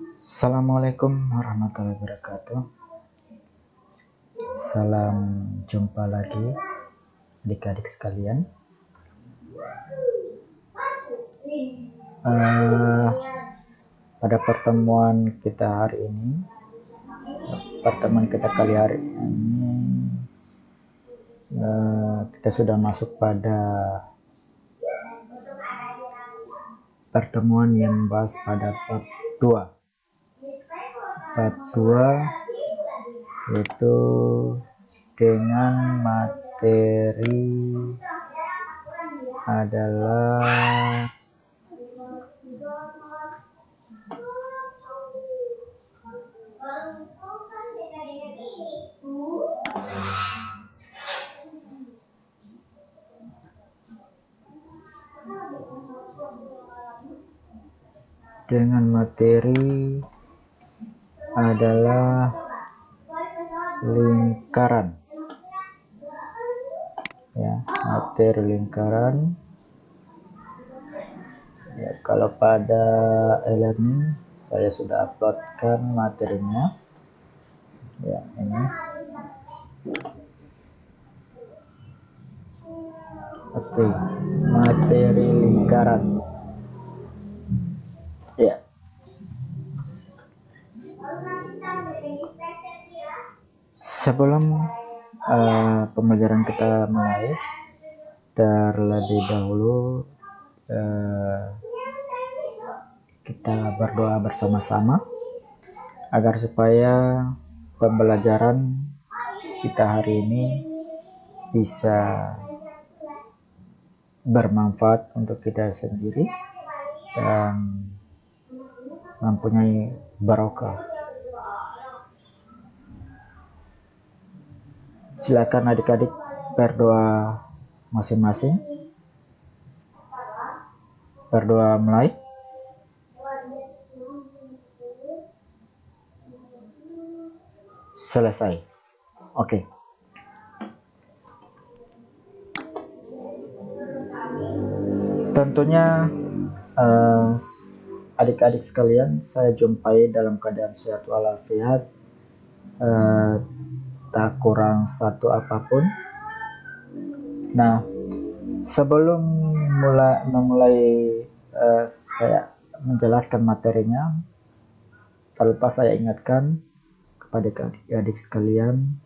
Assalamualaikum warahmatullahi wabarakatuh. Salam jumpa lagi adik-adik sekalian. Pada pertemuan kita kali hari ini, kita sudah masuk pada pertemuan yang membahas pada bab 2. Bab 2 yaitu dengan materi adalah lingkaran. Ya, materi lingkaran. Ya, kalau pada e-learning saya sudah uploadkan materinya. Ya, ini. Oke, materi lingkaran. Ya. Sebelum pembelajaran kita mulai, terlebih dahulu kita berdoa bersama-sama agar supaya pembelajaran kita hari ini bisa bermanfaat untuk kita sendiri dan mempunyai barokah. Silakan adik-adik berdoa masing-masing. Berdoa mulai. Selesai. Oke. Tentunya adik-adik sekalian saya jumpai dalam keadaan sehat walafiat, tak kurang satu apapun. Nah, sebelum memulai saya menjelaskan materinya, tak lupa saya ingatkan kepada adik-adik sekalian,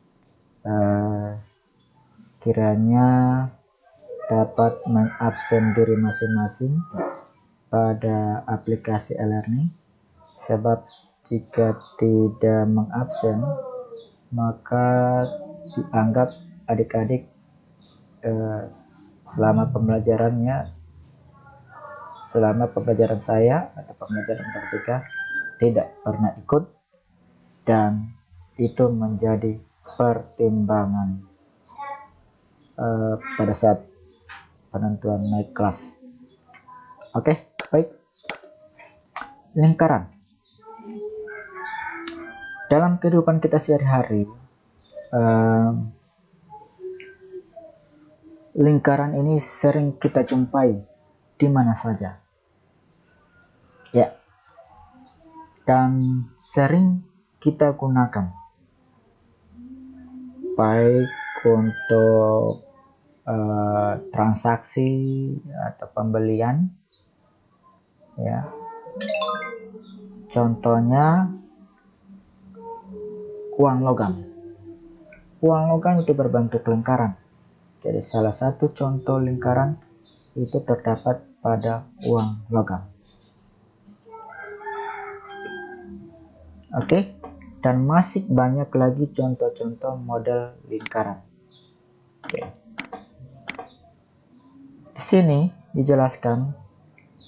kiranya dapat mengabsen diri masing-masing pada aplikasi e-learning, sebab jika tidak mengabsen maka dianggap adik-adik selama pembelajaran saya atau pembelajaran praktika tidak pernah ikut, dan itu menjadi pertimbangan pada saat penentuan naik kelas. Oke, baik. Lingkaran. Dalam kehidupan kita sehari-hari, lingkaran ini sering kita jumpai di mana saja. Ya. Dan sering kita gunakan. Baik untuk transaksi atau pembelian. Ya. Contohnya uang logam. Uang logam itu berbentuk lingkaran. Jadi salah satu contoh lingkaran itu terdapat pada uang logam. Oke, dan masih banyak lagi contoh-contoh model lingkaran. Oke. Di sini dijelaskan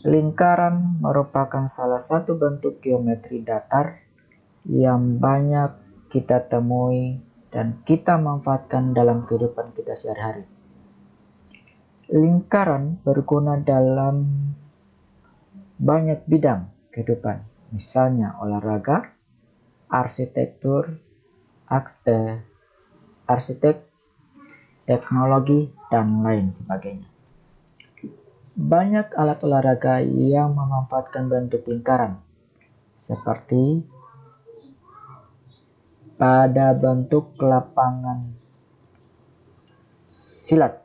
lingkaran merupakan salah satu bentuk geometri datar yang banyak kita temui dan kita manfaatkan dalam kehidupan kita sehari-hari. Lingkaran berguna dalam banyak bidang kehidupan, misalnya olahraga, arsitektur, teknologi, dan lain sebagainya. Banyak alat olahraga yang memanfaatkan bentuk lingkaran, seperti pada bentuk lapangan silat.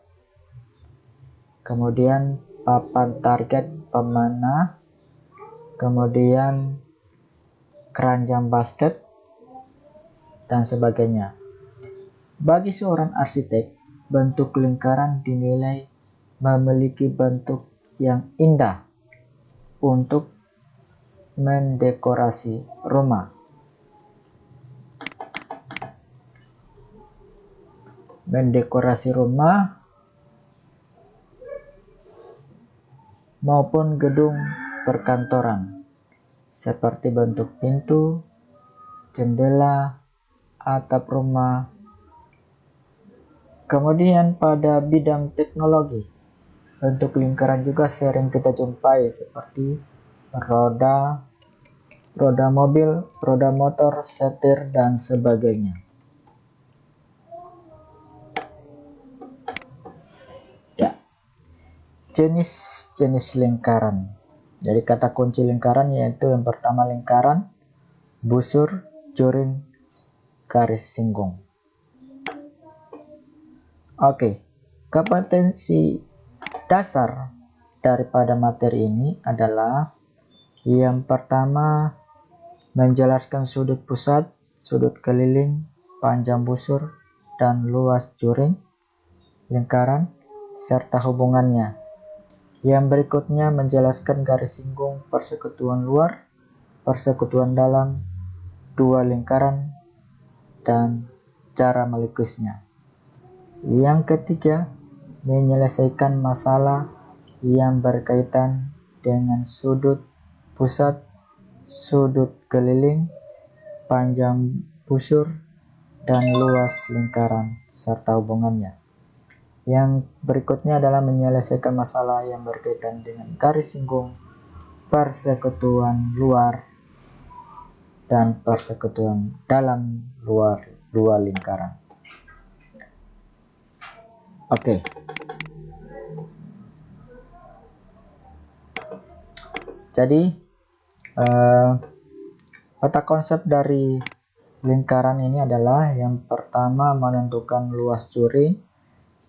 Kemudian papan target pemanah, kemudian keranjang basket, dan sebagainya. Bagi seorang arsitek, bentuk lingkaran dinilai memiliki bentuk yang indah untuk mendekorasi rumah. Mendekorasi rumah maupun gedung perkantoran, seperti bentuk pintu, jendela, atap rumah. Kemudian pada bidang teknologi, bentuk lingkaran juga sering kita jumpai seperti roda mobil, roda motor, setir, dan sebagainya. Ya, jenis-jenis lingkaran. Jadi kata kunci lingkaran yaitu yang pertama lingkaran, busur, juring, garis singgung. Oke, kompetensi dasar daripada materi ini adalah yang pertama menjelaskan sudut pusat, sudut keliling, panjang busur, dan luas juring lingkaran serta hubungannya. Yang berikutnya menjelaskan garis singgung, persekutuan luar, persekutuan dalam, dua lingkaran, dan cara melukisnya. Yang ketiga, menyelesaikan masalah yang berkaitan dengan sudut pusat, sudut keliling, panjang busur, dan luas lingkaran serta hubungannya. Yang berikutnya adalah menyelesaikan masalah yang berkaitan dengan garis singgung, persekutuan luar, dan persekutuan dalam luar dua lingkaran. Oke. Jadi otak konsep dari lingkaran ini adalah yang pertama menentukan luas juring,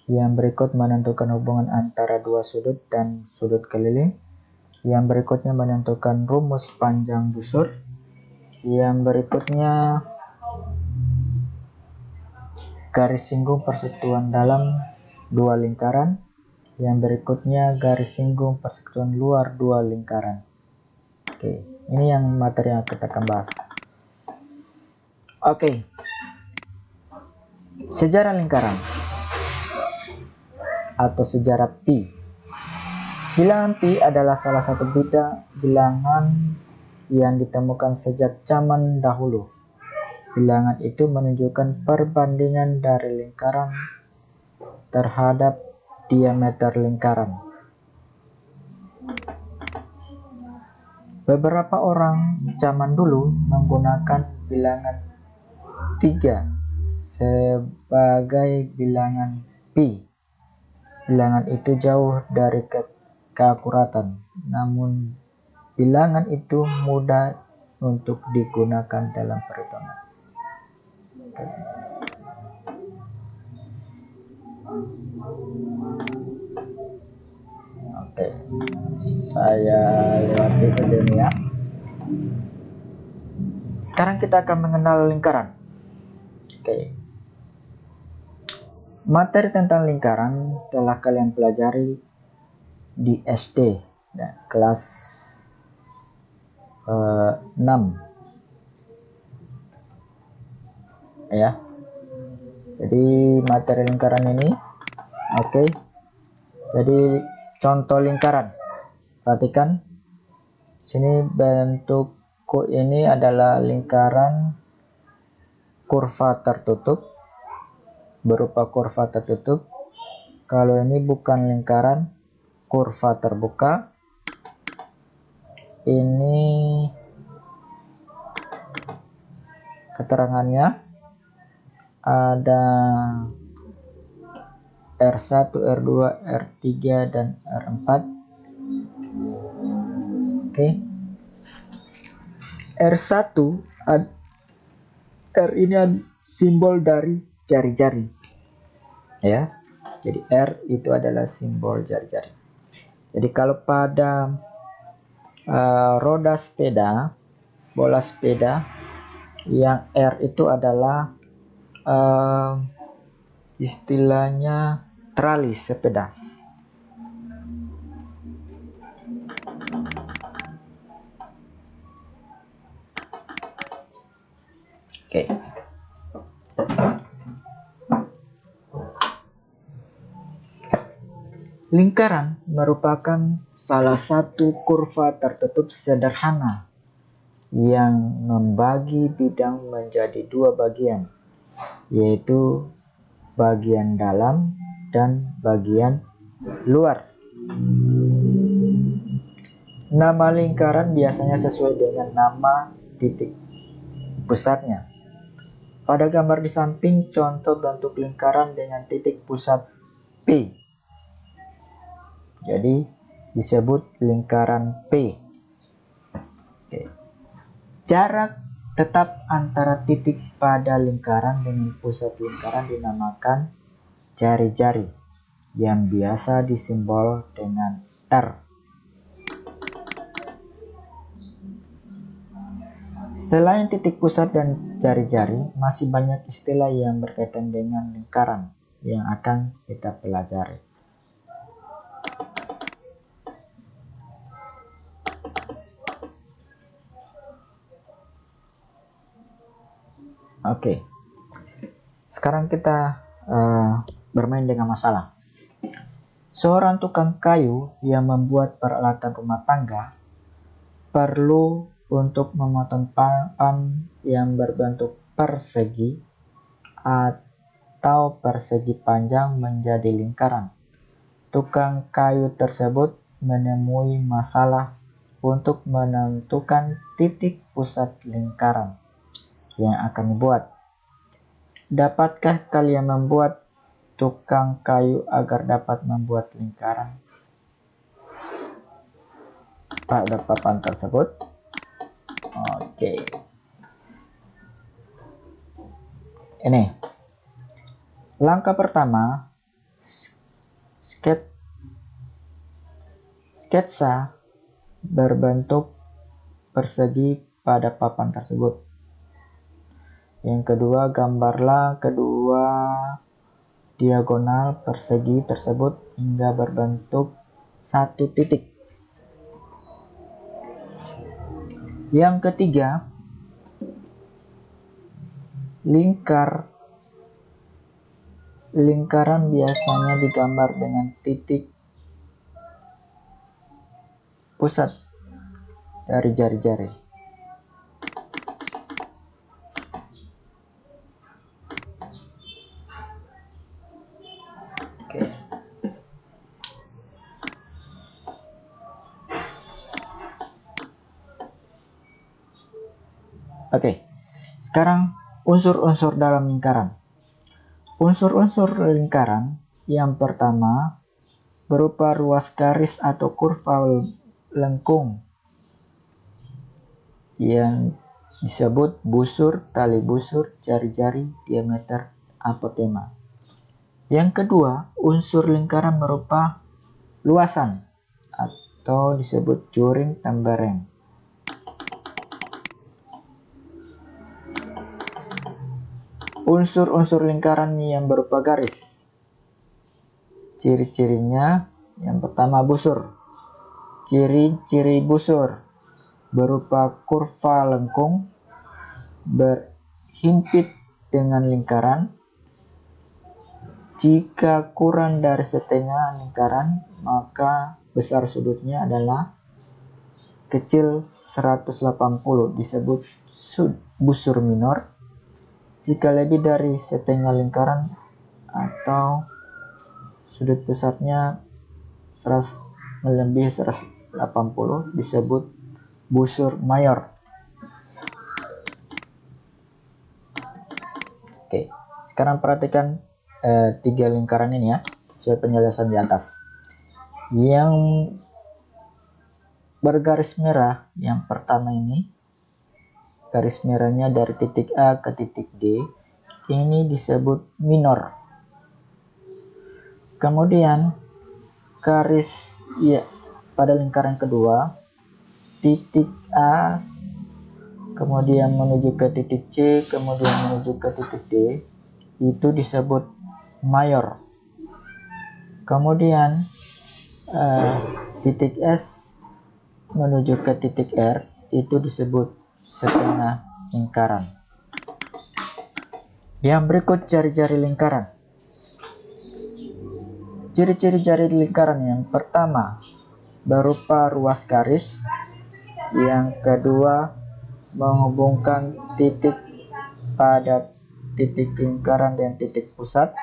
yang berikut menentukan hubungan antara dua sudut dan sudut keliling, yang berikutnya menentukan rumus panjang busur, yang berikutnya garis singgung persekutuan dalam dua lingkaran, yang berikutnya garis singgung persekutuan luar dua lingkaran. Oke, ini yang materi yang kita akan bahas. Oke, sejarah lingkaran atau sejarah pi. Bilangan pi adalah salah satu bilangan yang ditemukan sejak zaman dahulu. Bilangan itu menunjukkan perbandingan dari lingkaran terhadap diameter lingkaran. Beberapa orang zaman dulu menggunakan bilangan 3 sebagai bilangan pi. Bilangan itu jauh dari keakuratan, namun bilangan itu mudah untuk digunakan dalam perhitungan. Oke, saya lewati saja ini ya. Sekarang kita akan mengenal lingkaran. Oke. Materi tentang lingkaran telah kalian pelajari di SD ya, kelas 6 ya. Jadi materi lingkaran ini oke. Jadi contoh lingkaran. Perhatikan sini bentukku ini adalah lingkaran kurva tertutup, berupa kurva tertutup. Kalau ini bukan lingkaran, kurva terbuka. Ini keterangannya ada R1, R2, R3, dan R4. Oke. R1 R ini simbol dari jari-jari ya. Jadi R itu adalah simbol jari-jari. Jadi kalau pada roda sepeda, bola sepeda, yang R itu adalah istilahnya tralis sepeda. Oke. Lingkaran merupakan salah satu kurva tertutup sederhana yang membagi bidang menjadi dua bagian, yaitu bagian dalam dan bagian luar. Nama lingkaran biasanya sesuai dengan nama titik pusatnya. Pada gambar di samping contoh bentuk lingkaran dengan titik pusat P. Jadi disebut lingkaran P. Oke. Jarak tetap antara titik pada lingkaran dengan pusat lingkaran dinamakan jari-jari yang biasa disimbol dengan R. Selain titik pusat dan jari-jari, masih banyak istilah yang berkaitan dengan lingkaran yang akan kita pelajari. Oke, sekarang kita bermain dengan masalah. Seorang tukang kayu yang membuat peralatan rumah tangga perlu untuk memotong papan yang berbentuk persegi atau persegi panjang menjadi lingkaran. Tukang kayu tersebut menemui masalah untuk menentukan titik pusat lingkaran yang akan dibuat. Dapatkah kalian membuat tukang kayu agar dapat membuat lingkaran pada papan tersebut? Oke. Ini langkah pertama, sketsa berbentuk persegi pada papan tersebut. Yang kedua, gambarlah kedua diagonal persegi tersebut hingga berbentuk satu titik. Yang ketiga, lingkaran biasanya digambar dengan titik pusat dari jari-jari. Oke, sekarang unsur-unsur dalam lingkaran. Unsur-unsur lingkaran yang pertama berupa ruas garis atau kurva lengkung yang disebut busur, tali busur, jari-jari, diameter, apotema. Yang kedua, unsur lingkaran berupa luasan atau disebut juring tembereng. Unsur-unsur lingkaran yang berupa garis. Ciri-cirinya yang pertama busur. Ciri-ciri busur berupa kurva lengkung berhimpit dengan lingkaran. Jika kurang dari setengah lingkaran, maka besar sudutnya adalah kecil 180, disebut busur minor. Jika lebih dari setengah lingkaran atau sudut pusatnya melebihi 180, disebut busur mayor. Oke, sekarang perhatikan tiga lingkaran ini ya, sesuai penjelasan di atas. Yang bergaris merah yang pertama ini garis merahnya dari titik A ke titik D, ini disebut minor. Kemudian garis pada lingkaran kedua, titik A kemudian menuju ke titik C, kemudian menuju ke titik D, itu disebut mayor. Kemudian titik S menuju ke titik R, itu disebut setengah lingkaran. Yang berikut jari-jari lingkaran. Ciri-ciri jari lingkaran yang pertama berupa ruas garis, yang kedua menghubungkan titik pada titik lingkaran dan titik pusat.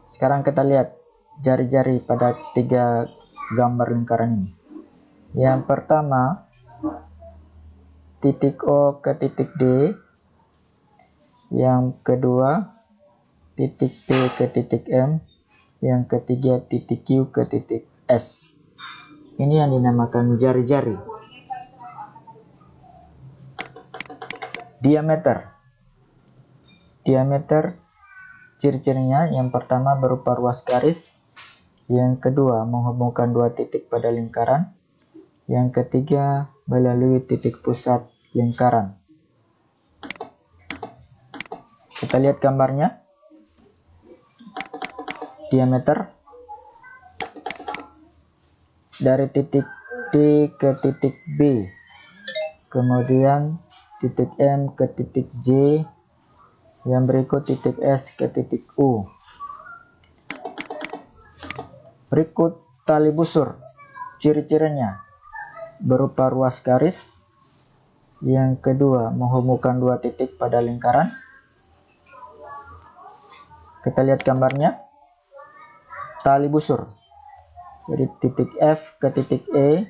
Sekarang kita lihat jari-jari pada 3 gambar lingkaran ini. Yang pertama, titik O ke titik D. Yang kedua, titik P ke titik M. Yang ketiga, titik Q ke titik S. Ini yang dinamakan jari-jari. Diameter. Diameter ciri-cirinya yang pertama berupa ruas garis, yang kedua menghubungkan 2 titik pada lingkaran, yang ketiga melalui titik pusat lingkaran. Kita lihat gambarnya. Diameter dari titik D ke titik B, kemudian titik M ke titik J, yang berikut titik S ke titik U. Berikut tali busur. Ciri-cirinya berupa ruas garis, yang kedua menghubungkan 2 titik pada lingkaran. Kita lihat gambarnya. Tali busur dari titik F ke titik E,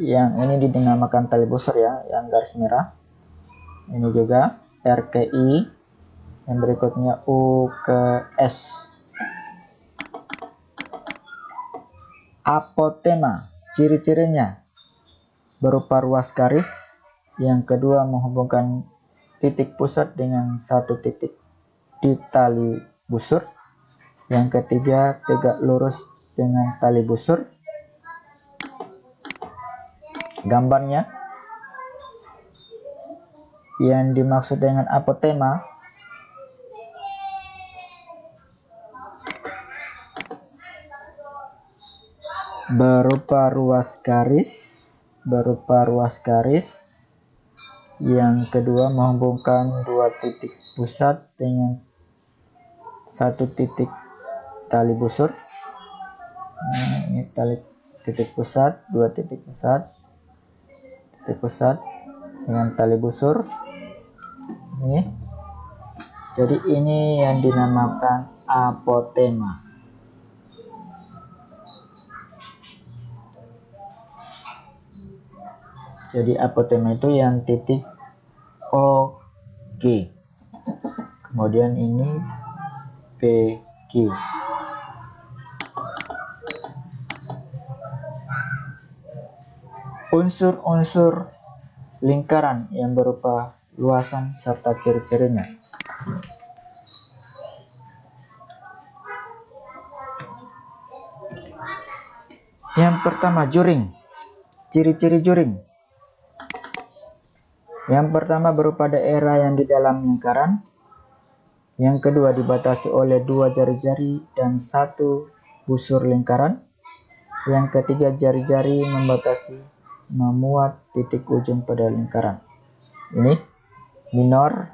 yang ini dinamakan tali busur ya, yang garis merah. Ini juga R ke I, yang berikutnya U ke S. Apotema, ciri-cirinya berupa ruas garis, yang kedua menghubungkan titik pusat dengan 1 titik di tali busur, yang ketiga tegak lurus dengan tali busur. Gambarnya, yang dimaksud dengan apotema berupa ruas garis, yang kedua menghubungkan 2 titik pusat dengan 1 titik tali busur. Ini titik pusat, 2 titik pusat dengan tali busur. Ini. Jadi ini yang dinamakan apotema. Jadi apotema itu yang titik O, G. Kemudian ini P, Q. Unsur-unsur lingkaran yang berupa luasan serta ciri-cirinya. Yang pertama, juring. Ciri-ciri juring. Yang pertama berupa daerah yang di dalam lingkaran. Yang kedua dibatasi oleh 2 jari-jari dan 1 busur lingkaran. Yang ketiga, jari-jari membatasi memuat titik ujung pada lingkaran. Ini minor,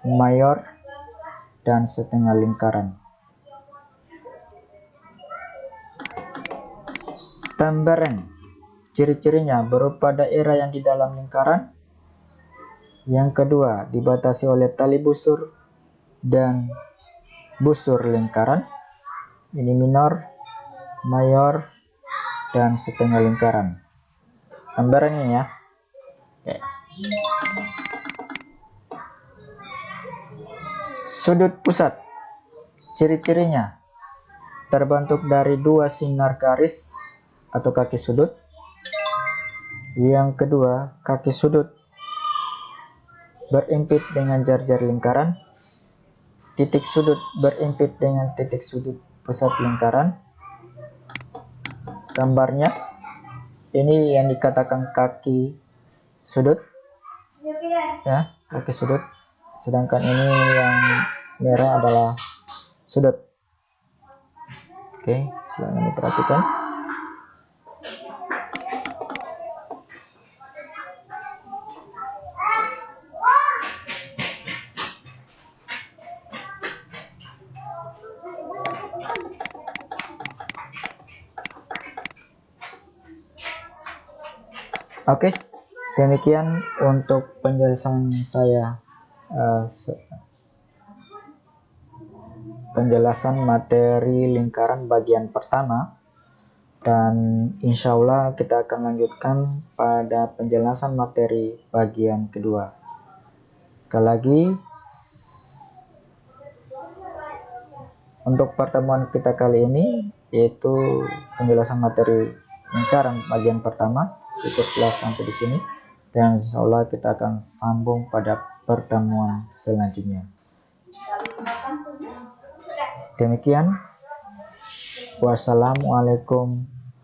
mayor, dan setengah lingkaran. Tembereng. Ciri-cirinya berupa daerah yang di dalam lingkaran. Yang kedua dibatasi oleh tali busur dan busur lingkaran. Ini minor, mayor, dan setengah lingkaran. Gambarannya ya. Oke. Sudut pusat. Ciri-cirinya terbentuk dari 2 sinar garis atau kaki sudut. Yang kedua, kaki sudut berimpit dengan jar-jar lingkaran. Titik sudut berimpit dengan titik sudut pusat lingkaran. Gambarnya ini yang dikatakan kaki sudut, ya, kaki sudut. Sedangkan ini yang merah adalah sudut. Oke, silahkan diperhatikan. Oke, demikian untuk penjelasan saya, penjelasan materi lingkaran bagian pertama, dan insya Allah kita akan lanjutkan pada penjelasan materi bagian kedua. Sekali lagi, untuk pertemuan kita kali ini yaitu penjelasan materi lingkaran bagian pertama, cukuplah sampai di sini, dan insya Allah kita akan sambung pada pertemuan selanjutnya. Demikian, wassalamualaikum